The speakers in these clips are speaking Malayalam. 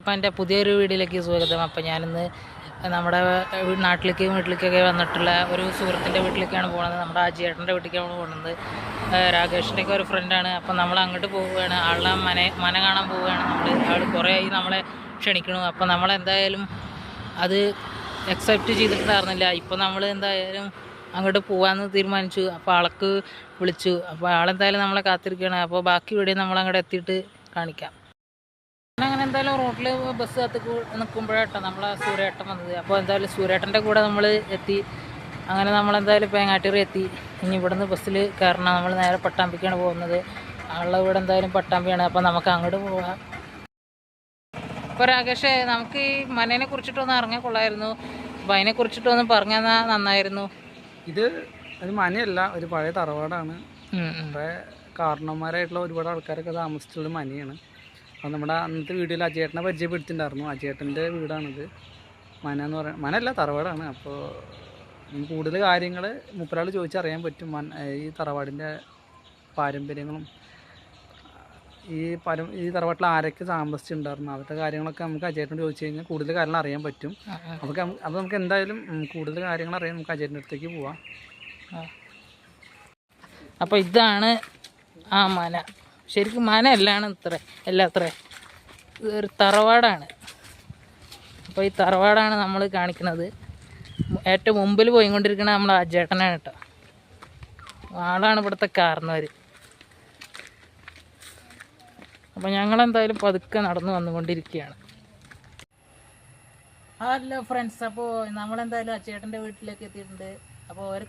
അപ്പം എൻ്റെ പുതിയൊരു വീഡിയോയിലേക്ക് സ്വാഗതം. അപ്പം ഞാനിന്ന് നമ്മുടെ വീട്ടിലേക്കൊക്കെ വന്നിട്ടുള്ള ഒരു സുഹൃത്തിൻ്റെ വീട്ടിലേക്കാണ് പോകുന്നത്. നമ്മുടെ ആജിയേട്ടൻ്റെ വീട്ടിലേക്കാണ് പോകുന്നത്. രാകേഷിൻ്റെയൊക്കെ ഒരു ഫ്രണ്ടാണ്. അപ്പം നമ്മൾ അങ്ങോട്ട് പോവുകയാണ്. ആളുടെ മന കാണാൻ പോവുകയാണ്. ആൾ കുറേ ആയി നമ്മളെ ക്ഷണിക്കണു. അപ്പം നമ്മളെന്തായാലും അത് അക്സെപ്റ്റ് ചെയ്തിട്ടുണ്ടായിരുന്നില്ല. ഇപ്പം നമ്മൾ എന്തായാലും അങ്ങോട്ട് പോകാമെന്ന് തീരുമാനിച്ചു. അപ്പോൾ ആൾക്ക് വിളിച്ചു. അപ്പോൾ ആളെന്തായാലും നമ്മളെ കാത്തിരിക്കുകയാണ്. അപ്പോൾ ബാക്കി വീഡിയോ നമ്മൾ അങ്ങോട്ട് എത്തിയിട്ട് കാണിക്കാം. അങ്ങനെ എന്തായാലും റോഡിൽ ബസ് കാത്ത് നിൽക്കുമ്പോഴാട്ടോ നമ്മളെ സൂര്യേട്ടൻ വന്നത്. അപ്പോൾ എന്തായാലും സൂര്യേട്ടൻ്റെ കൂടെ നമ്മൾ എത്തി. അങ്ങനെ നമ്മളെന്തായാലും പേങ്ങാട്ടിറി എത്തി. ഇനി ഇവിടുന്ന് ബസ്സിൽ കയറണം. നമ്മൾ നേരെ പട്ടാമ്പിക്കാണ് പോകുന്നത്. ആളുടെ വീട് എന്തായാലും പട്ടാമ്പിയാണ്. അപ്പോൾ നമുക്ക് അങ്ങോട്ട് പോകാം. അപ്പോൾ രാകേഷേ, നമുക്ക് ഈ മനേനെ കുറിച്ചിട്ടൊന്ന് അറിഞ്ഞാൽ കൊള്ളായിരുന്നു. അപ്പോൾ അതിനെക്കുറിച്ചിട്ടൊന്ന് പറഞ്ഞു തന്നാൽ നന്നായിരുന്നു. ഇത് ഒരു മനയല്ല, ഒരു പഴയ തറവാടാണ്. കുറേ കാരണന്മാരായിട്ടുള്ള ഒരുപാട് ആൾക്കാരൊക്കെ താമസിച്ചുള്ള മനയാണ്. അപ്പോൾ നമ്മുടെ അന്നത്തെ വീഡിയോയിൽ അജയേട്ടനെ പരിചയപ്പെടുത്തിയിട്ടുണ്ടായിരുന്നു. അജയേട്ടൻ്റെ വീടാണിത്. മന എന്ന് പറയുന്നത് മനയല്ല, തറവാടാണ്. അപ്പോൾ കൂടുതൽ കാര്യങ്ങൾ മുപ്പരാൾ ചോദിച്ചറിയാൻ പറ്റും. ഈ തറവാടിൻ്റെ പാരമ്പര്യങ്ങളും ഈ തറവാട്ടിൽ ആരൊക്കെ താമസിച്ചിട്ടുണ്ടായിരുന്നു അവരുടെ കാര്യങ്ങളൊക്കെ നമുക്ക് അജയേട്ടനോട് ചോദിച്ചു കഴിഞ്ഞാൽ കൂടുതൽ കാര്യങ്ങൾ അറിയാൻ പറ്റും. അപ്പോൾ നമുക്ക് എന്തായാലും കൂടുതൽ കാര്യങ്ങൾ അറിയാൻ നമുക്ക് അജയേട്ടൻ്റെ അടുത്തേക്ക് പോവാം. അപ്പോൾ ഇതാണ് ആ മന. ശരിക്കും മന അല്ലാണ് അത്ര ഇതൊരു തറവാടാണ്. അപ്പോൾ ഈ തറവാടാണ് നമ്മൾ കാണിക്കുന്നത്. ഏറ്റവും മുമ്പിൽ പോയിക്കൊണ്ടിരിക്കുന്നത് നമ്മൾ അജയേട്ടനാണ് കേട്ടോ. ആളാണ് ഇവിടുത്തെ കാരണവർ. അപ്പോൾ ഞങ്ങളെന്തായാലും പതുക്കെ നടന്നു വന്നുകൊണ്ടിരിക്കുകയാണ്. ഹലോ ഫ്രണ്ട്സ്, അപ്പോൾ നമ്മളെന്തായാലും അജയേട്ടൻ്റെ വീട്ടിലേക്ക് എത്തിയിട്ടുണ്ട്. അപ്പോൾ ഒരു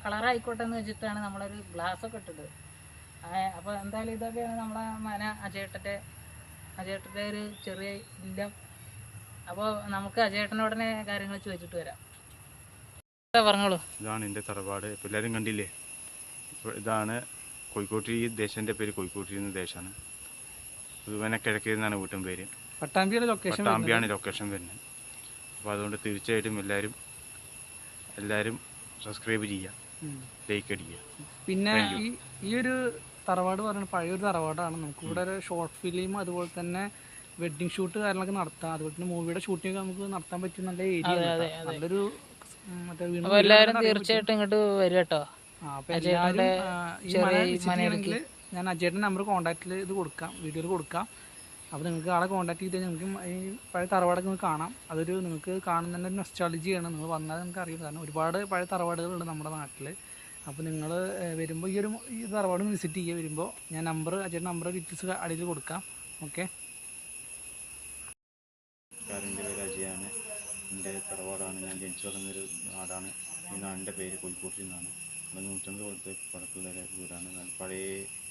കളറായിക്കോട്ടെ എന്ന് വെച്ചിട്ടാണ് നമ്മളൊരു ഗ്ലാസ്സൊക്കെ ഇട്ടത്. അപ്പോൾ എന്തായാലും ഇതൊക്കെയാണ് നമ്മളെ മന, അജയേട്ടൻ്റെ ഒരു ചെറിയ ഇല്ലം. അപ്പോൾ നമുക്ക് അജയേട്ടനോടനെ കാര്യങ്ങൾ ചോദിച്ചിട്ട് വരാം. പറഞ്ഞോളൂ. ഇതാണ് എൻ്റെ തറവാട്. ഇപ്പോൾ എല്ലാവരും കണ്ടില്ലേ, ഇതാണ് കോഴിക്കോട്ടി. ഈ ദേശൻ്റെ പേര് കോഴിക്കോട്ടി എന്ന ദേശമാണ്. പുതുവന കിഴക്കേ എന്നാണ് വീട്ടും പേര്. പട്ടാമ്പിയാണ് ലൊക്കേഷൻ വരുന്നത്. അപ്പോൾ അതുകൊണ്ട് തീർച്ചയായിട്ടും എല്ലാവരും സബ്സ്ക്രൈബ് ചെയ്യുക, ലൈക്ക് അടിക്കുക. പിന്നെ ഈ ഒരു തറവാട് പറയുന്നത് പഴയൊരു തറവാടാണ്. നമുക്കിവിടെ ഒരു ഷോർട്ട് ഫിലിം, അതുപോലെ തന്നെ വെഡ്ഡിങ് ഷൂട്ട് കാര്യങ്ങളൊക്കെ നടത്താം. അതുപോലെ തന്നെ മൂവിയുടെ ഷൂട്ടിംഗ് നമുക്ക് നടത്താൻ പറ്റും. നല്ല ഏരിയ, നല്ലൊരു എല്ലാവരും തീർച്ചയായിട്ടും ഇങ്ങോട്ട് വരും കേട്ടോ. ഞാൻ അജയേട്ടൻ്റെ നമ്പർ കോൺടാക്റ്റിൽ ഇത് കൊടുക്കാം, വീഡിയോയിൽ കൊടുക്കാം. അപ്പോൾ നിങ്ങൾക്ക് ആളെ കോൺടാക്ട് ചെയ്ത് നിങ്ങൾക്ക് ഈ പഴയ തറവാടൊക്കെ നിങ്ങൾക്ക് കാണാം. അതൊരു നിങ്ങൾക്ക് കാണുന്നതിൻ്റെ ഒരു നൊസ്റ്റാളജിയാണ്. നിങ്ങൾ വന്നാൽ നിങ്ങൾക്ക് അറിയാം. കാരണം ഒരുപാട് പഴയ തറവാടുകളുണ്ട് നമ്മുടെ നാട്ടിൽ. അപ്പോൾ നിങ്ങൾ വരുമ്പോൾ ഈ തറവാട് വിസിറ്റ് ചെയ്യുക. വരുമ്പോൾ ഞാൻ അജയേട്ടൻ്റെ നമ്പർ ഡീറ്റെയിൽസ് അടിയിൽ കൊടുക്കാം. ഓക്കെ. എൻ്റെ പേര് അജയാണ്. എൻ്റെ തറവാടാണ്. ഞാൻ ജനിച്ചു വളർന്നൊരു നാടാണ്. ഈ നാടിൻ്റെ പേര് കോഴിക്കോട്ടിൽ നിന്നാണ്. 150 കൊല്ലത്തെ പഴക്കമുള്ള വീടാണ്. പഴയ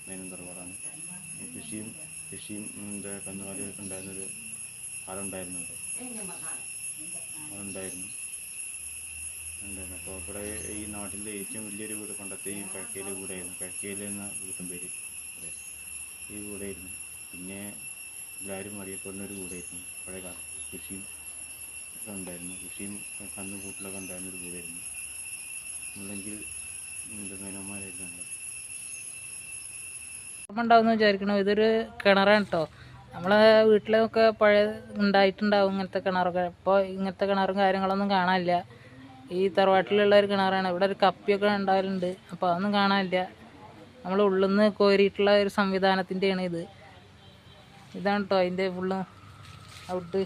മേനും തറവാടാണ്. കൃഷിയും കന്നുകാലികളൊക്കെ ഉണ്ടായിരുന്നൊരു കാലമുണ്ടായിരുന്നു. അതുണ്ടായിരുന്നു. അപ്പോൾ ഇവിടെ ഈ നാട്ടിലെ ഏറ്റവും വലിയൊരു വീട് പണ്ടത്തെ ഈ കിഴക്കേലെ വീടായിരുന്നു. കിഴക്കേലെ എന്ന വീട്ടും പേര് ഈ വീടായിരുന്നു. പിന്നെ എല്ലാവരും അറിയപ്പെടുന്നൊരു വീടായിരുന്നു. പഴയ കാലത്ത് കൃഷിയും ഒക്കെ ഉണ്ടായിരുന്നു. കൃഷിയും കന്നുകൂട്ടിലൊക്കെ ഉണ്ടായിരുന്നൊരു വീടായിരുന്നു. അല്ലെങ്കിൽ മേനന്മാരായിരുന്നു. ഉണ്ടാവുമെന്ന് വിചാരിക്കണം. ഇതൊരു കിണറാണ് കേട്ടോ. നമ്മളെ വീട്ടിലൊക്കെ പഴയ ഉണ്ടായിട്ടുണ്ടാവും ഇങ്ങനത്തെ കിണറൊക്കെ. ഇപ്പോൾ ഇങ്ങനത്തെ കിണറും കാര്യങ്ങളൊന്നും കാണാനില്ല. ഈ തറവാട്ടിലുള്ള ഒരു കിണറാണ്. ഇവിടെ ഒരു കപ്പിയൊക്കെ ഉണ്ടാവലുണ്ട്. അപ്പോൾ അതൊന്നും കാണാനില്ല. നമ്മൾ ഉള്ളിൽ നിന്ന് കോരിയിട്ടുള്ള ഒരു സംവിധാനത്തിൻ്റെയാണ് ഇത്. ഇതാണ് കേട്ടോ അതിൻ്റെ ഫുള്ളും ഔട്ട്.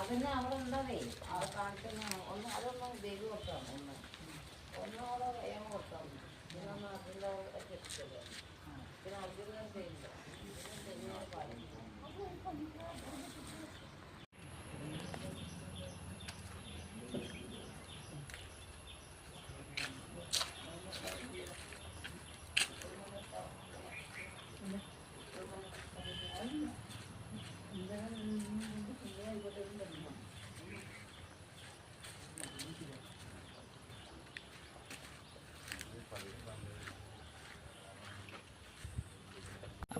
അതന്നെ അവിടെ ഉണ്ടതേ അവിടെ കാണിക്കുന്ന ഒന്ന് അതൊന്നും ദൈവം കൊടുത്താൽ ഒന്നോടെ വേഗം കൊടുത്താൽ ഇതിനൊന്നും അതിൻ്റെ എത്തിച്ചില്ല. പിന്നെ അർജുനം ചെയ്യില്ല.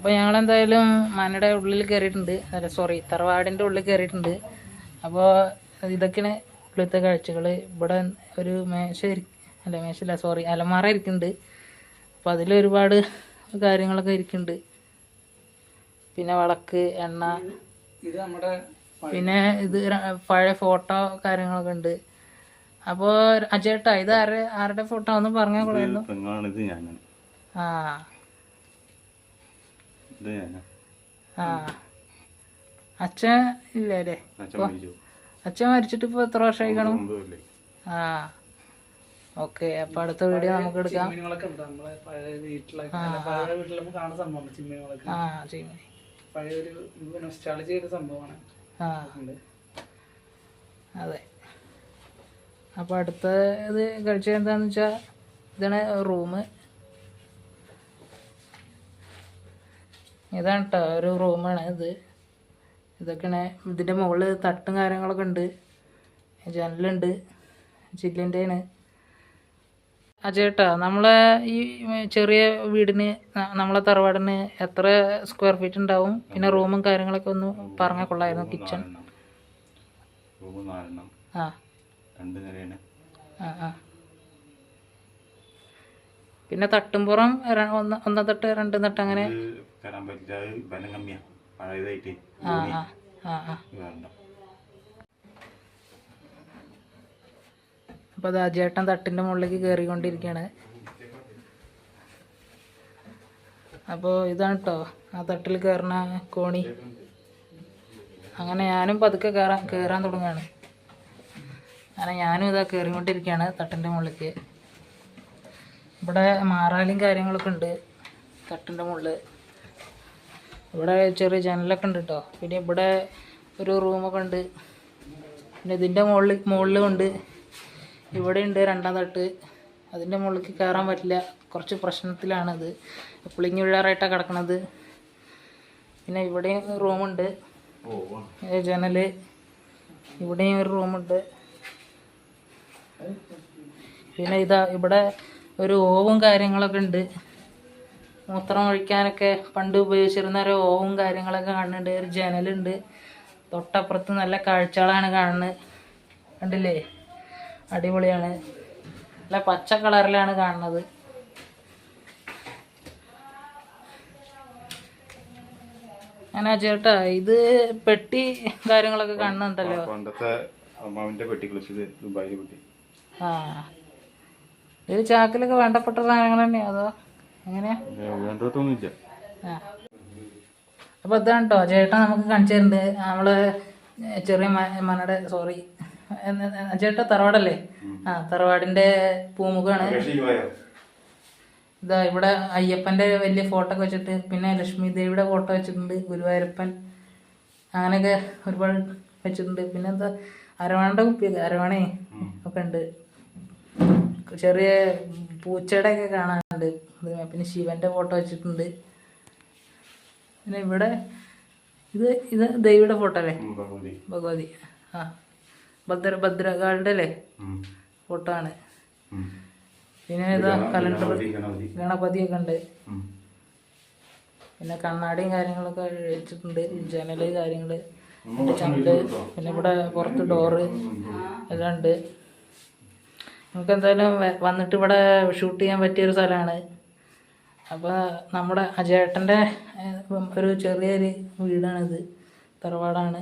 അപ്പോൾ ഞങ്ങളെന്തായാലും മനയുടെ ഉള്ളിൽ കയറിയിട്ടുണ്ട്, അല്ല സോറി തറവാടിൻ്റെ ഉള്ളിൽ കയറിയിട്ടുണ്ട്. അപ്പോൾ ഇതൊക്കെയാണ് ഇവിടുത്തെ കാഴ്ചകൾ. ഇവിടെ ഒരു മേശയില്ല സോറി അലമാര ഇരിക്കുന്നുണ്ട്. അപ്പോൾ അതിലൊരുപാട് കാര്യങ്ങളൊക്കെ ഇരിക്കുന്നുണ്ട്. പിന്നെ വിളക്ക്, എണ്ണ, ഇത് നമ്മുടെ പിന്നെ ഇത് പഴയ ഫോട്ടോ കാര്യങ്ങളൊക്കെ ഉണ്ട്. അപ്പോൾ അജേട്ടാ ഇത് ആരുടെ ഫോട്ടോ ഒന്ന് പറഞ്ഞാൽ കൊള്ളായിരുന്നു. പെങ്ങളാണിത്, ഞാനാണ്. ആ ഇത് ഞാനാ. ആ അച്ഛൻ ഇല്ല അല്ലേ? അച്ഛൻ മരിച്ചിട്ട് ഇപ്പോൾ എത്ര വർഷമായി കാണും? ആ ഓക്കെ. അപ്പോൾ അടുത്ത വീഡിയോ നമുക്ക് എടുക്കാം. ചിമ്മിനികളൊക്കെ ഉണ്ട് നമ്മളെ പഴയ വീട്ടിലൊക്കെ, പഴയ വീട്ടിലൊക്കെ കാണുന്ന സംഭവമാണ് ചിമ്മിനികളൊക്കെ. ആ ചിമ്മിനി പഴയ ഒരു നൊസ്റ്റാൾജി ചെയ്ത സംഭവമാണ്. ആ അതെ. അപ്പോൾ അടുത്ത ഇത് കാഴ്ച എന്താണെന്ന് വെച്ചാൽ ഇതാണ് റൂം. ഇതാണ് കേട്ടോ ഒരു റൂമാണ് ഇത്. ഇതൊക്കെയാണ്. ഇതിൻ്റെ മുകളിൽ തട്ടും കാര്യങ്ങളൊക്കെ ഉണ്ട്, ജനലുണ്ട്, ചില്ലിൻ്റെയാണ്. അജേട്ടാ നമ്മളെ ഈ ചെറിയ വീടിന് നമ്മളെ തറവാടിന് എത്ര സ്ക്വയർ ഫീറ്റ് ഉണ്ടാവും? പിന്നെ റൂമും കാര്യങ്ങളൊക്കെ ഒന്ന് പറഞ്ഞാൽ കൊള്ളായിരുന്നു. കിച്ചൺ റൂം 4 ആ 2 നിലയാണ്. ആ ആ പിന്നെ തട്ടുംപുറം ഒന്നാം തട്ട് 2 തട്ട് അങ്ങനെ കയറാൻ പറ്റില്ല, ബലം കമ്മിയാണ് പഴയതായിട്ട്. ആ ആ ആ ആ അപ്പോൾ അത് അജേട്ടൻ തട്ടിൻ്റെ മുകളിലേക്ക് കയറിക്കൊണ്ടിരിക്കുകയാണ്. അപ്പോൾ ഇതാണ് കേട്ടോ ആ തട്ടിൽ കയറുന്ന കോണി. അങ്ങനെ ഞാനും പതുക്കെ കയറാൻ തുടങ്ങുകയാണ്. അങ്ങനെ ഞാനും ഇതാ കയറിക്കൊണ്ടിരിക്കുകയാണ് തട്ടിൻ്റെ മുകളിലേക്ക്. ഇവിടെ മാറാലും കാര്യങ്ങളൊക്കെ ഉണ്ട് തട്ടിൻ്റെ മുകളിൽ. ഇവിടെ ചെറിയ ജനലൊക്കെ ഉണ്ട് കേട്ടോ. പിന്നെ ഇവിടെ ഒരു റൂമൊക്കെ ഉണ്ട്. പിന്നെ ഇതിൻ്റെ മുകളിലും ഉണ്ട്. ഇവിടെ ഉണ്ട് 2ാം തട്ട്. അതിൻ്റെ മുകളിലേക്ക് കയറാൻ പറ്റില്ല, കുറച്ച് പ്രശ്നത്തിലാണത്. പുളിങ്ങി വീഴാറായിട്ടാണ് കിടക്കണത്. പിന്നെ ഇവിടെയും റൂമുണ്ട്, ജനൽ. ഇവിടെയും ഒരു റൂമുണ്ട്. പിന്നെ ഇവിടെ ഒരു ഓവും കാര്യങ്ങളൊക്കെ ഉണ്ട്. മൂത്രം ഒഴിക്കാനൊക്കെ പണ്ട് ഉപയോഗിച്ചിരുന്ന ഒരു ഓവും കാര്യങ്ങളൊക്കെ കാണുന്നുണ്ട്. ഒരു ജനലുണ്ട്. തൊട്ടപ്പുറത്ത് നല്ല കാഴ്ചകളാണ് കാണുന്നത്. കണ്ടില്ലേ, അടിപൊളിയാണ്. നല്ല പച്ച കളറിലാണ് കാണുന്നത്. അങ്ങനെ ചേട്ടാ ഇത് പെട്ടി കാര്യങ്ങളൊക്കെ കാണുന്നുണ്ടല്ലോ. പണ്ടത്തെ അമ്മാവിന്റെ പെട്ടി കളിച്ചത് ദുബായിലെ പെട്ടി. ആ ഇത് ചാക്കിലൊക്കെ വേണ്ടപ്പെട്ട സാധനങ്ങൾ തന്നെയാ അതോ എങ്ങനെയാ? വേണ്ടതൊന്നുമില്ല. ആ അപ്പോൾ ഇതാണ് കേട്ടോ ചേട്ടാ നമുക്ക് കാണിച്ചു തരുന്നുണ്ട്. നമ്മള് ചെറിയ മനയുടെ സോറി ചേട്ടാ തറവാടല്ലേ? ആ തറവാടിന്റെ പൂമുഖാണ്. ഇതാ ഇവിടെ അയ്യപ്പന്റെ വലിയ ഫോട്ടോ ഒക്കെ വെച്ചിട്ട്, പിന്നെ ലക്ഷ്മി ദേവിയുടെ ഫോട്ടോ വെച്ചിട്ടുണ്ട്, ഗുരുവായൂരപ്പൻ അങ്ങനെയൊക്കെ ഒരുപാട് വെച്ചിട്ടുണ്ട്. പിന്നെ എന്താ അരവാണയുടെ കുപ്പിയൊക്കെ അരവാണേ ഒക്കെ ഉണ്ട്. ചെറിയ പൂച്ചയുടെ ഒക്കെ കാണാനുണ്ട്. പിന്നെ ശിവന്റെ ഫോട്ടോ വെച്ചിട്ടുണ്ട്. പിന്നെ ഇവിടെ ഇത് ദേവിയുടെ ഫോട്ടോ അല്ലേ? ഭഗവതി. ആ ഭദ്രകാളിൻ്റെ അല്ലേ ഫോട്ടോ ആണ്. പിന്നെ ഇതാ കലണ്ടർ, ഗണപതിയൊക്കെ ഉണ്ട്. പിന്നെ കണ്ണാടിയും കാര്യങ്ങളൊക്കെ വെച്ചിട്ടുണ്ട്, ജനല് കാര്യങ്ങൾ, പിന്നെ ചന്ത്, പിന്നെ ഇവിടെ പുറത്ത് ഡോറ് എല്ലാം ഉണ്ട്. നമുക്ക് എന്തായാലും വന്നിട്ട് ഇവിടെ ഷൂട്ട് ചെയ്യാൻ പറ്റിയൊരു സ്ഥലമാണ്. അപ്പോൾ നമ്മുടെ അജേട്ടൻ്റെ ഒരു ചെറിയൊരു വീടാണിത്, തറവാടാണ്.